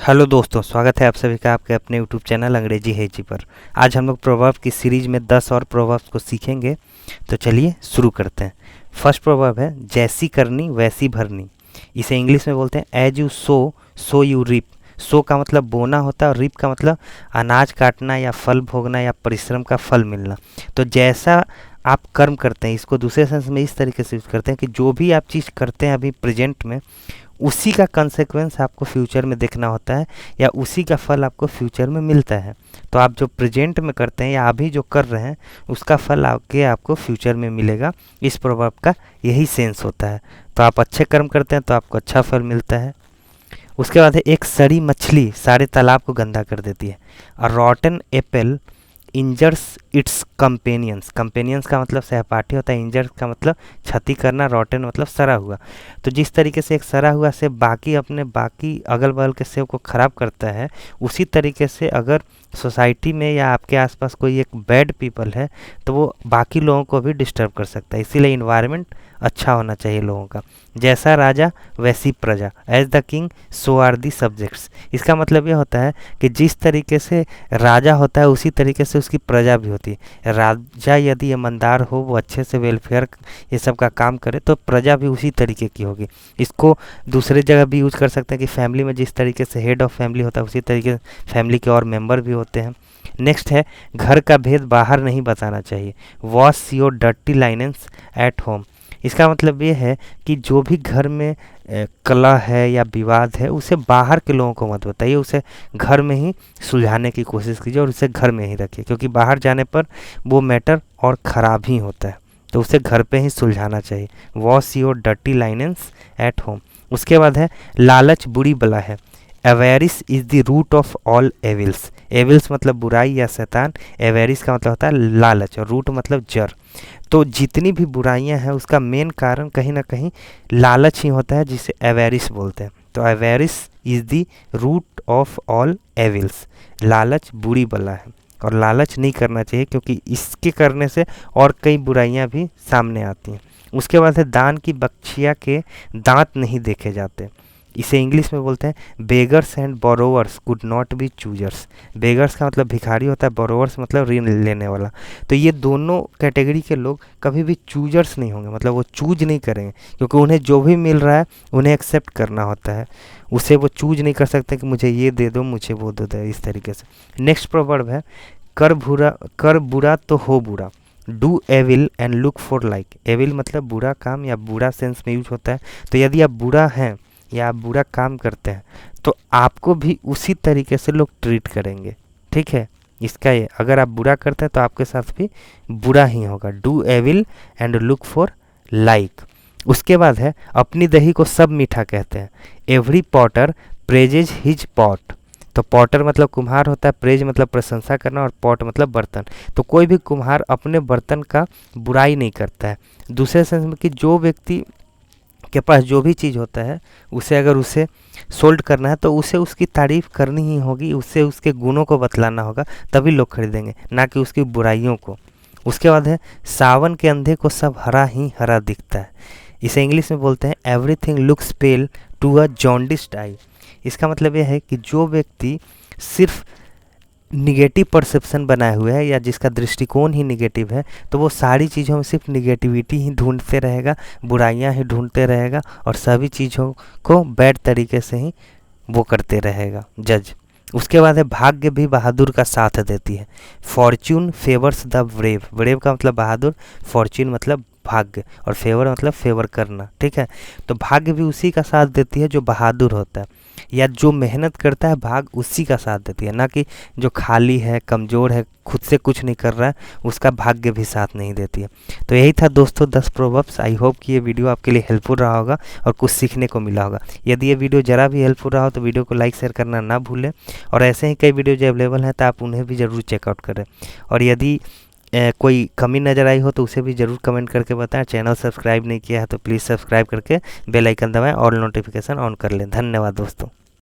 Hello दोस्तों, स्वागत है आप सभी का आपके अपने यूट्यूब चैनल अंग्रेजी है जी पर। आज हम लोग प्रोवर्ब की सीरीज में 10 और प्रोवर्ब्स को सीखेंगे। तो चलिए शुरू करते हैं। फर्स्ट प्रोवर्ब है जैसी करनी वैसी भरनी। इसे इंग्लिश में बोलते हैं as you sow so you reap. Sow का मतलब बोना होता है और रीप का मतलब अनाज काटना या फल भोगना या परिश्रम का फल मिलना। तो जैसा आप कर्म करते हैं, इसको दूसरे सेंस में इस तरीके से यूज करते हैं कि जो भी आप चीज़ करते हैं अभी प्रेजेंट में, उसी का कंसेक्वेंस आपको फ्यूचर में देखना होता है या उसी का फल आपको फ्यूचर में मिलता है। तो आप जो प्रेजेंट में करते हैं या अभी जो कर रहे हैं उसका फल आगे आपको फ्यूचर में मिलेगा। इस प्रोवर्ब का यही सेंस होता है। तो आप अच्छे कर्म करते हैं तो आपको अच्छा फल मिलता है। उसके बाद है एक सड़ी मछली सारे तालाब को गंदा कर देती है। A rotten apple injures its companions. Companions का मतलब सहपाठी होता है, इंजर्स का मतलब क्षति करना, रॉटन मतलब सड़ा हुआ। तो जिस तरीके से एक सड़ा हुआ सेब बाकी अगल बगल के सेब को ख़राब करता है, उसी तरीके से अगर सोसाइटी में या आपके आसपास कोई एक बैड पीपल है तो वो बाकी लोगों को भी डिस्टर्ब कर सकता है। इसीलिए इन्वायरमेंट अच्छा होना चाहिए लोगों का। जैसा राजा वैसी प्रजा, as the king so are the subjects. इसका मतलब ये होता है कि जिस तरीके से राजा होता है उसी तरीके से उसकी प्रजा भी होती है। राजा यदि ईमानदार हो, वो अच्छे से वेलफेयर ये सब का काम करे, तो प्रजा भी उसी तरीके की होगी। इसको दूसरे जगह भी यूज कर सकते हैं कि फैमिली में जिस तरीके से हेड ऑफ फैमिली होता है उसी तरीके से फैमिली के और मेंबर भी होते हैं। नेक्स्ट है घर का भेद बाहर नहीं बताना चाहिए। Wash your dirty linens at home. इसका मतलब ये है कि जो भी घर में कलह है या विवाद है उसे बाहर के लोगों को मत बताइए, उसे घर में ही सुलझाने की कोशिश कीजिए और उसे घर में ही रखिए, क्योंकि बाहर जाने पर वो मैटर और ख़राब ही होता है। तो उसे घर पे ही सुलझाना चाहिए। Wash your dirty linens at home. उसके बाद है लालच बुरी बला है। Avarice is the root of all evils. Evils मतलब बुराई या शैतान, एवेरिस का मतलब होता है लालच और रूट मतलब जड़। तो जितनी भी बुराइयां हैं उसका मेन कारण कहीं ना कहीं लालच ही होता है, जिसे एवेरिस बोलते हैं। तो avarice is the root of all evils. लालच बुरी बला है और लालच नहीं करना चाहिए, क्योंकि इसके करने से और कई बुराइयां भी सामने आती हैं। उसके बाद है दान की बख्शिया के दांत नहीं देखे जाते। इसे इंग्लिश में बोलते हैं beggars and borrowers could not be choosers. Beggars का मतलब भिखारी होता है, बोरोवर्स मतलब ऋण लेने वाला। तो ये दोनों कैटेगरी के लोग कभी भी चूजर्स नहीं होंगे, मतलब वो चूज नहीं करेंगे, क्योंकि उन्हें जो भी मिल रहा है उन्हें एक्सेप्ट करना होता है। उसे वो चूज नहीं कर सकते कि मुझे ये दे दो, मुझे वो दे दो, इस तरीके से। नेक्स्ट प्रोवर्ब है कर बुरा तो हो बुरा। Do evil and look for like. Evil मतलब बुरा काम या बुरा सेंस में यूज होता है। तो यदि आप बुरा हैं या आप बुरा काम करते हैं तो आपको भी उसी तरीके से लोग ट्रीट करेंगे, ठीक है। इसका ये अगर आप बुरा करते हैं तो आपके साथ भी बुरा ही होगा। Do evil and look for like. उसके बाद है अपनी दही को सब मीठा कहते हैं। Every Potter praises his pot. तो पॉटर मतलब कुम्हार होता है, प्रेज मतलब प्रशंसा करना और पॉट मतलब बर्तन। तो कोई भी कुम्हार अपने बर्तन का बुराई नहीं करता है। दूसरे सेंस में कि जो व्यक्ति के पास जो भी चीज़ होता है उसे अगर उसे सोल्ड करना है तो उसे उसकी तारीफ़ करनी ही होगी, उसे उसके गुणों को बतलाना होगा, तभी लोग खरीदेंगे, ना कि उसकी बुराइयों को। उसके बाद है सावन के अंधे को सब हरा ही हरा दिखता है। इसे इंग्लिश में बोलते हैं everything looks pale to a jaundiced eye. इसका मतलब यह है कि जो व्यक्ति सिर्फ निगेटिव परसेप्शन बनाए हुए है या जिसका दृष्टिकोण ही निगेटिव है, तो वो सारी चीज़ों में सिर्फ निगेटिविटी ही ढूंढते रहेगा, बुराइयां ही ढूंढते रहेगा और सभी चीज़ों को बैड तरीके से ही वो करते रहेगा, जज। उसके बाद है भाग्य भी बहादुर का साथ देती है। Fortune favours the brave. Brave का मतलब बहादुर, फॉर्च्यून मतलब भाग्य और फेवर मतलब फेवर करना, ठीक है। तो भाग्य भी उसी का साथ देती है जो बहादुर होता है या जो मेहनत करता है, भाग उसी का साथ देती है, ना कि जो खाली है, कमज़ोर है, खुद से कुछ नहीं कर रहा है, उसका भाग्य भी साथ नहीं देती है। तो यही था दोस्तों 10 प्रोवर्ब्स। आई होप कि ये वीडियो आपके लिए हेल्पफुल रहा होगा और कुछ सीखने को मिला होगा। यदि ये वीडियो ज़रा भी हेल्पफुल रहा हो तो वीडियो को लाइक शेयर करना ना भूलें, और ऐसे ही कई वीडियो जो अवेलेबल हैं तो आप उन्हें भी ज़रूर चेकआउट करें। और यदि कोई कमी नज़र आई हो तो उसे भी ज़रूर कमेंट करके बताएं। चैनल सब्सक्राइब नहीं किया है तो प्लीज़ सब्सक्राइब करके बेल आइकन दबाएं और नोटिफिकेशन ऑन कर लें। धन्यवाद दोस्तों।